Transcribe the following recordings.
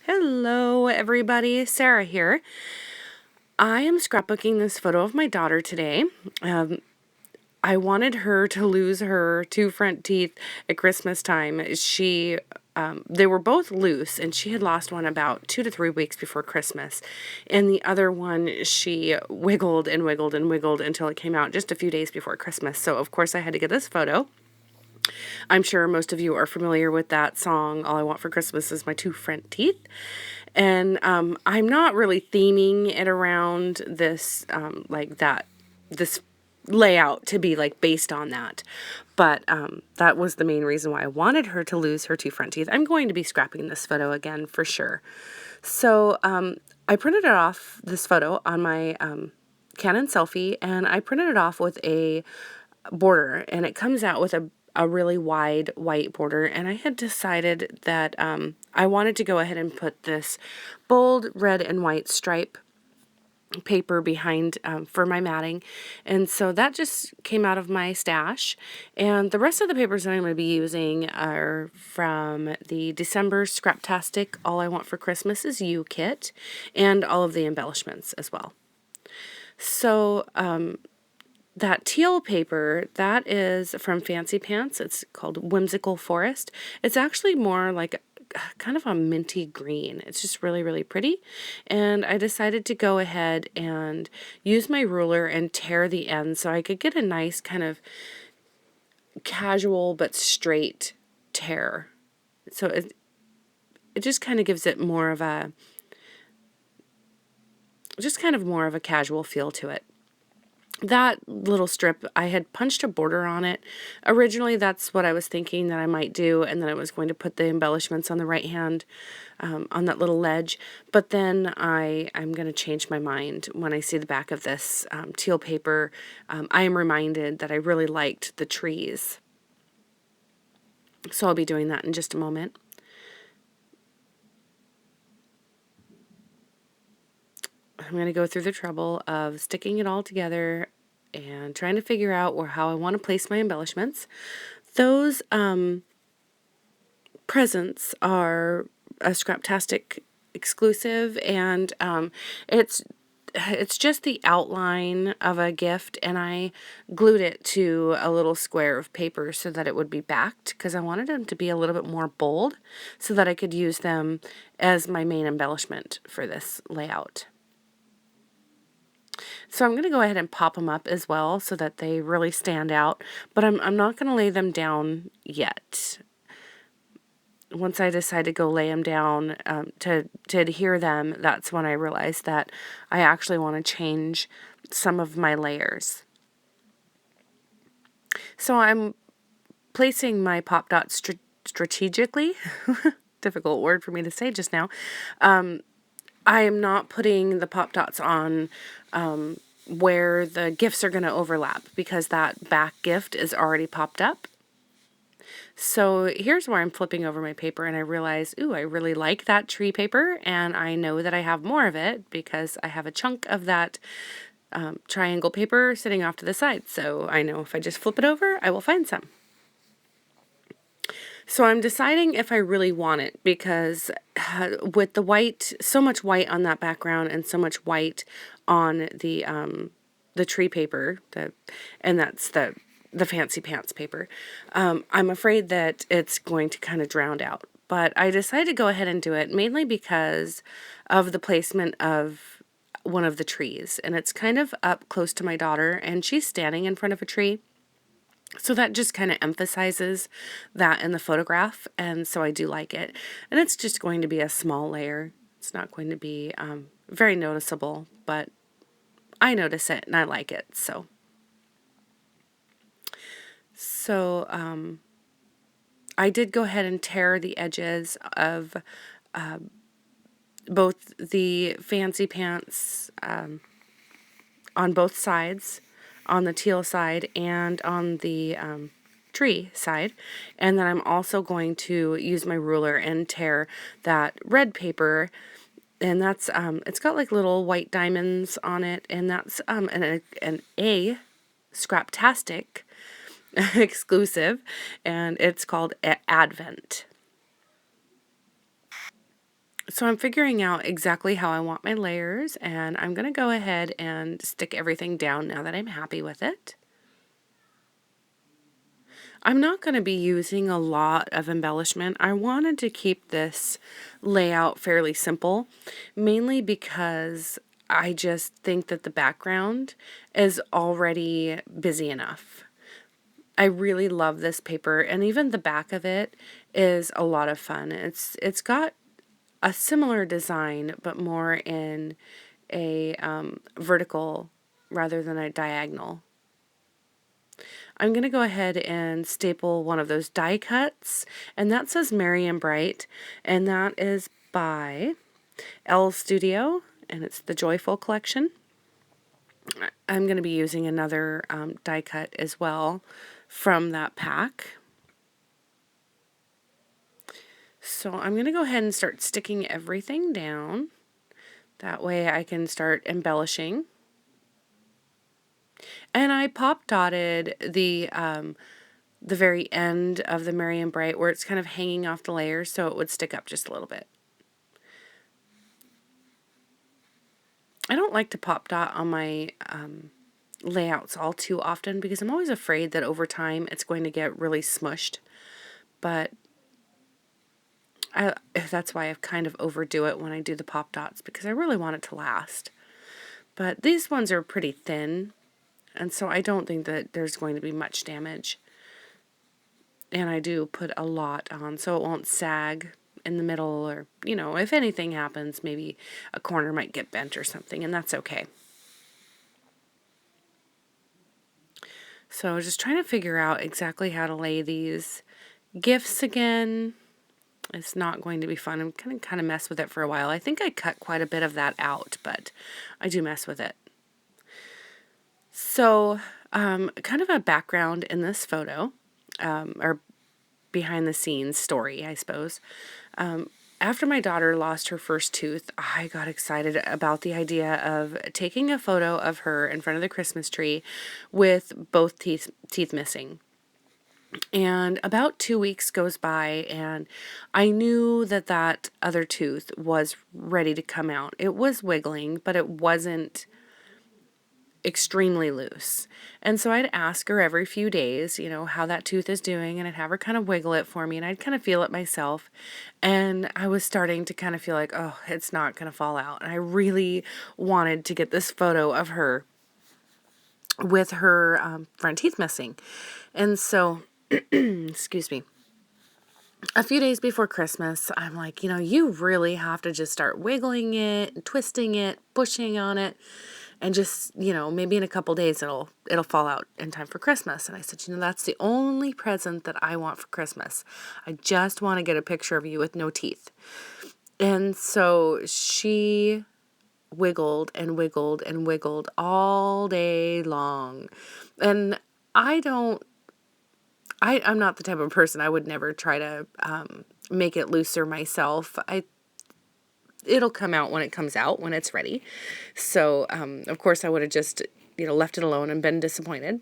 Hello everybody, Sarah here. I am scrapbooking this photo of my daughter today. I wanted her to lose her two front teeth at Christmas time. They were both loose, and she had lost one about 2 to 3 weeks before Christmas. And the other one, she wiggled and wiggled and wiggled until it came out just a few days before Christmas. So, of course, I had to get this photo. I'm sure most of you are familiar with that song, All I Want for Christmas Is My Two Front Teeth. And I'm not really theming it around this, this layout to be like based on that. But that was the main reason why I wanted her to lose her two front teeth. I'm going to be scrapping this photo again for sure. So I printed it off, this photo, on my Canon selfie, and I printed it off with a border, and it comes out with a really wide white border, and I had decided that I wanted to go ahead and put this bold red and white stripe paper behind for my matting, and so that just came out of my stash. And the rest of the papers that I'm going to be using are from the December Scraptastic All I Want for Christmas Is You kit, and all of the embellishments as well. So that teal paper, that is from Fancy Pants. It's called Whimsical Forest. It's actually more like kind of a minty green. It's just really, really pretty. And I decided to go ahead and use my ruler and tear the ends so I could get a nice kind of casual but straight tear. So it just kind of gives it more of a, more of a casual feel to it. That little strip, I had punched a border on it. Originally, that's what I was thinking that I might do, and then I was going to put the embellishments on the right hand on that little ledge. But then I'm going to change my mind when I see the back of this teal paper. I am reminded that I really liked the trees. So I'll be doing that in just a moment. I'm going to go through the trouble of sticking it all together and trying to figure out how I want to place my embellishments. Those presents are a Scraptastic exclusive, and it's just the outline of a gift, and I glued it to a little square of paper so that it would be backed, because I wanted them to be a little bit more bold so that I could use them as my main embellishment for this layout. So I'm going to go ahead and pop them up as well so that they really stand out, but I'm not going to lay them down yet. Once I decide to go lay them down to adhere them, that's when I realized that I actually want to change some of my layers. So I'm placing my pop dots strategically. Difficult word for me to say just now. I am not putting the pop dots on where the gifts are going to overlap, because that back gift is already popped up. So here's where I'm flipping over my paper, and I realize, ooh, I really like that tree paper, and I know that I have more of it because I have a chunk of that triangle paper sitting off to the side. So I know if I just flip it over, I will find some. So I'm deciding if I really want it, because with the white, so much white on that background and so much white on the tree paper, and that's the Fancy Pants paper, I'm afraid that it's going to kind of drown out. But I decided to go ahead and do it, mainly because of the placement of one of the trees. And it's kind of up close to my daughter, and she's standing in front of a tree. So that just kind of emphasizes that in the photograph, and so I do like it. And it's just going to be a small layer. It's not going to be very noticeable, but I notice it and I like it. So I did go ahead and tear the edges of both the Fancy Pants on both sides, on the teal side and on the tree side. And then I'm also going to use my ruler and tear that red paper, and that's it's got like little white diamonds on it, and that's an A Scraptastic exclusive, and it's called Advent. So I'm figuring out exactly how I want my layers, and I'm going to go ahead and stick everything down now that I'm happy with it. I'm not going to be using a lot of embellishment. I wanted to keep this layout fairly simple, mainly because I just think that the background is already busy enough. I really love this paper, and even the back of it is a lot of fun. It's got a similar design, but more in a vertical rather than a diagonal. I'm going to go ahead and staple one of those die cuts, and that says Merry and Bright, and that is by L Studio, and it's the Joyful collection. I'm going to be using another die cut as well from that pack. So I'm going to go ahead and start sticking everything down. That way I can start embellishing. And I pop dotted the very end of the Merry and Bright where it's kind of hanging off the layers so it would stick up just a little bit. I don't like to pop dot on my layouts all too often because I'm always afraid that over time it's going to get really smushed. But that's why I kind of overdo it when I do the pop dots because I really want it to last. But these ones are pretty thin, and so I don't think that there's going to be much damage. And I do put a lot on so it won't sag in the middle, or, you know, if anything happens, maybe a corner might get bent or something, and that's okay. So just trying to figure out exactly how to lay these gifts again. It's not going to be fun. I'm going to kind of mess with it for a while. I think I cut quite a bit of that out, but I do mess with it. So kind of a background in this photo, or behind the scenes story, I suppose. After my daughter lost her first tooth, I got excited about the idea of taking a photo of her in front of the Christmas tree with both teeth missing. And about 2 weeks goes by, and I knew that that other tooth was ready to come out. It was wiggling, but it wasn't extremely loose. And so I'd ask her every few days, you know, how that tooth is doing, and I'd have her kind of wiggle it for me, and I'd kind of feel it myself. And I was starting to kind of feel like, oh, it's not going to fall out. And I really wanted to get this photo of her with her front teeth missing. And so, excuse me. A few days before Christmas, I'm like, you know, you really have to just start wiggling it, twisting it, pushing on it, and just, you know, maybe in a couple days it'll fall out in time for Christmas. And I said, you know, that's the only present that I want for Christmas. I just want to get a picture of you with no teeth. And so she wiggled and wiggled and wiggled all day long. And I'm not the type of person, I would never try to make it looser myself. It'll come out when it comes out, when it's ready. So, of course, I would have just, you know, left it alone and been disappointed.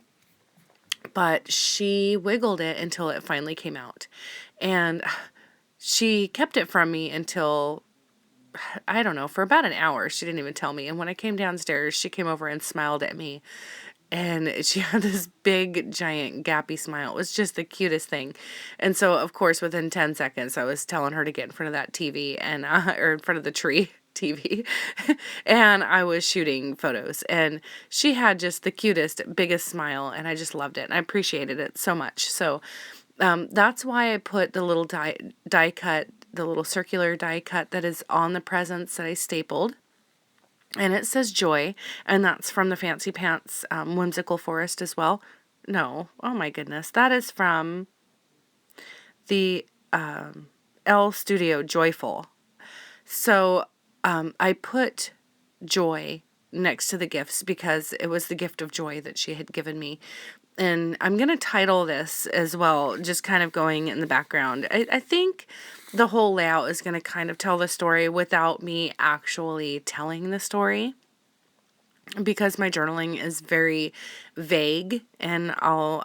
But she wiggled it until it finally came out. And she kept it from me until, I don't know, for about an hour. She didn't even tell me. And when I came downstairs, she came over and smiled at me. And she had this big, giant, gappy smile. It was just the cutest thing. And so, of course, within 10 seconds, I was telling her to get in front of that TV and, or in front of the tree TV. And I was shooting photos. And she had just the cutest, biggest smile. And I just loved it. And I appreciated it so much. So that's why I put the little die cut, the little circular die cut that is on the presents that I stapled. And it says Joy, and that's from the Fancy Pants Whimsical Forest as well. No, oh my goodness, that is from the L Studio Joyful. So I put Joy next to the gifts because it was the gift of joy that she had given me. And I'm going to title this as well, just kind of going in the background. I think the whole layout is going to kind of tell the story without me actually telling the story, because my journaling is very vague, and I'll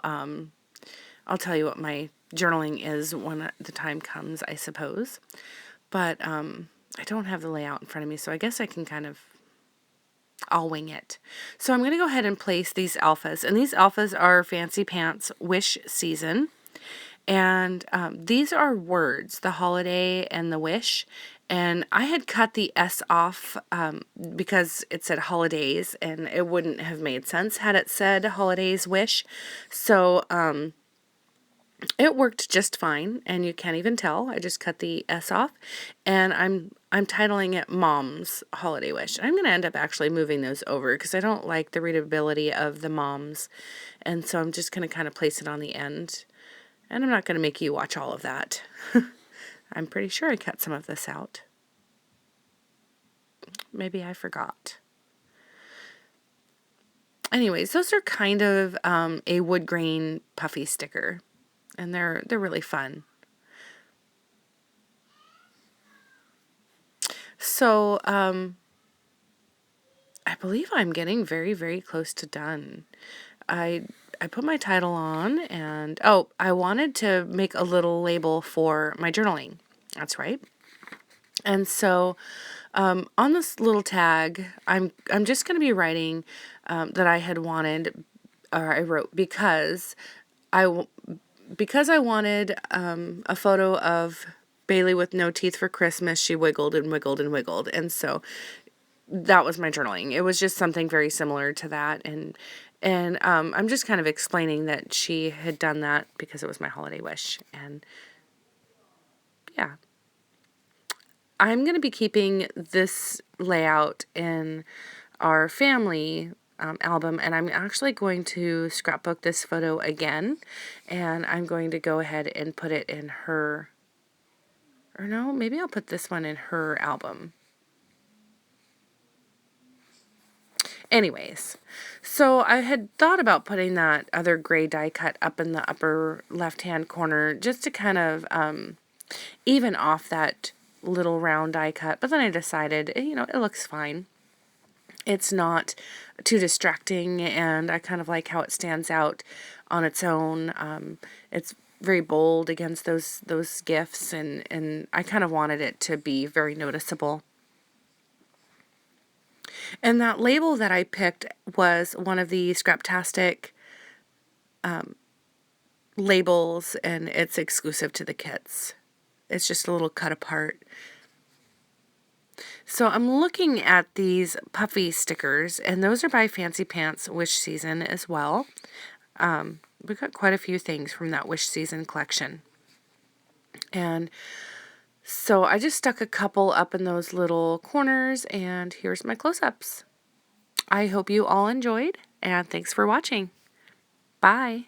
tell you what my journaling is when the time comes, I suppose. But I don't have the layout in front of me, so I guess I can I'll wing it. So I'm going to go ahead and place these alphas, and these alphas are Fancy Pants Wish Season. And these are words, the holiday and the wish. And I had cut the S off because it said holidays, and it wouldn't have made sense had it said holidays wish. So it worked just fine, and you can't even tell. I just cut the S off, and I'm titling it Mom's Holiday Wish. I'm going to end up actually moving those over because I don't like the readability of the moms, and so I'm just going to kind of place it on the end. And I'm not going to make you watch all of that. I'm pretty sure I cut some of this out. Maybe I forgot. Anyways, those are kind of a wood grain puffy sticker, and they're really fun. So I believe I'm getting very, very close to done. I put my title on, and oh, I wanted to make a little label for my journaling. That's right. And so on this little tag, I'm just going to be writing that I had wanted, or I wrote because I wanted a photo of Bailey with no teeth for Christmas. She wiggled and wiggled and wiggled, and so that was my journaling. It was just something very similar to that, and I'm just kind of explaining that she had done that because it was my holiday wish, and yeah. I'm going to be keeping this layout in our family album, and I'm actually going to scrapbook this photo again, and I'm going to go ahead and put it in her, or no, maybe I'll put this one in her album. Anyways, so I had thought about putting that other gray die cut up in the upper left-hand corner just to kind of even off that little round die cut, but then I decided, it looks fine. It's not too distracting, and I kind of like how it stands out on its own. It's very bold against those gifts, and I kind of wanted it to be very noticeable. And that label that I picked was one of the Scraptastic labels, and it's exclusive to the kits. It's just a little cut apart. So I'm looking at these puffy stickers, and those are by Fancy Pants Wish Season as well. We got quite a few things from that Wish Season collection. And so I just stuck a couple up in those little corners, and here's my close-ups. I hope you all enjoyed, and thanks for watching. Bye.